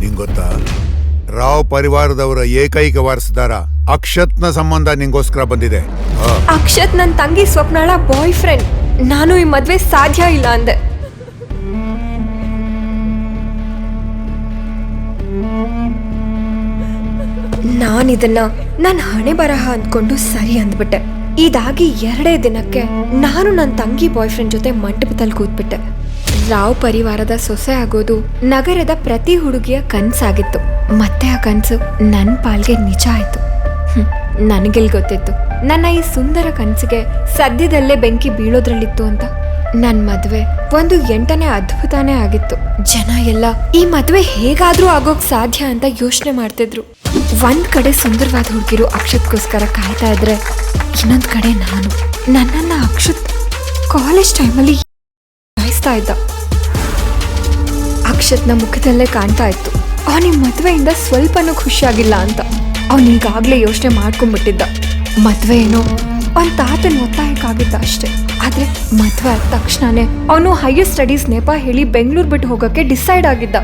ನಿಂಗ್ ಗೊತ್ತಾ, ರಾವ್ ಪರಿವಾರದವರ ಏಕೈಕ ವಾರಸುದಾರ ಅಕ್ಷತ್ನ ಸಂಬಂಧ ನಿಂಗೋಸ್ಕರ ಬಂದಿದೆ. ಅಕ್ಷತ್ ನನ್ನ ತಂಗಿ ಸ್ವಪ್ನಳ ಬಾಯ್ ಫ್ರೆಂಡ್. ನಾನು ಈ ಮದ್ವೆ ಸಾಧ್ಯ ಇಲ್ಲ ಅಂದೆ. ನಾನಿದನ್ನ ನನ್ನ ಹಣೆ ಬರಹ ಅಂದ್ಕೊಂಡು ಸರಿ ಅಂದ್ಬಿಟ್ಟೆ. ಇದಾಗಿ 2 ದಿನಕ್ಕೆ ನಾನು ನನ್ನ ತಂಗಿ ಬಾಯ್ ಫ್ರೆಂಡ್ ಜೊತೆ ಮಂಟಪದಲ್ಲಿ ಕೂತ್ಬಿಟ್ಟೆ. ರಾವ್ ಪರಿವಾರದ ಸೊಸೆ ಆಗೋದು ನಗರದ ಪ್ರತಿ ಹುಡುಗಿಯ ಕನ್ಸಾಗಿತ್ತು. ಮತ್ತೆ ಆ ಕನ್ಸು ನನ್ನ ಪಾಲ್ಗೆ ನಿಜ ಆಯ್ತು. ನನಗೆಲ್ ಗೊತ್ತಿತ್ತು ನನ್ನ ಈ ಸುಂದರ ಕನ್ಸಿಗೆ ಸದ್ಯದಲ್ಲೇ ಬೆಂಕಿ ಬೀಳೋದ್ರಲ್ಲಿತ್ತು ಅಂತ. ನನ್ನ ಮದ್ವೆ ಒಂದು 8ನೇ ಅದ್ಭುತನೇ ಆಗಿತ್ತು. ಜನ ಎಲ್ಲ ಈ ಮದ್ವೆ ಹೇಗಾದ್ರೂ ಆಗೋಕ್ ಸಾಧ್ಯ ಅಂತ ಯೋಚನೆ ಮಾಡ್ತಿದ್ರು. ಒಂದ್ ಕಡೆ ಸುಂದರವಾದ ಹುಡುಗಿರು ಅಕ್ಷತ್ಗೋಸ್ಕರ ಕಾಯ್ತಾ ಇದ್ರೆ, ಇನ್ನೊಂದ್ ಕಡೆ ನನ್ನನ್ನ ಅಕ್ಷತ್ ಕಾಲೇಜ್ ಟೈಮಲ್ಲಿ ಕಾಯಿಸ್ತಾ ಇದ್ದ. ಅಕ್ಷತ್ನ ಮುಖದಲ್ಲೇ ಕಾಣ್ತಾ ಇತ್ತು ಅವನಿಗೆ ಮದ್ವೆಯಿಂದ ಸ್ವಲ್ಪನೂ ಖುಷಿಯಾಗಿಲ್ಲ ಅಂತ. ಅವನೀಗಾಗ್ಲೇ ಯೋಚನೆ ಮಾಡ್ಕೊಂಡ್ಬಿಟ್ಟಿದ್ದ, ಮದ್ವೆ ಏನೋ ಅವನ ತಾತನ ಒತ್ತಾಯಕ್ಕಾಗಿದ್ದ ಅಷ್ಟೇ. ಆದ್ರೆ ಮದ್ವೆ ಆದ ತಕ್ಷಣನೇ ಅವನು ಹೈಯರ್ ಸ್ಟಡೀಸ್ ನೆಪ ಹೇಳಿ ಬೆಂಗಳೂರು ಬಿಟ್ಟು ಹೋಗೋಕ್ಕೆ ಡಿಸೈಡ್ ಆಗಿದ್ದ.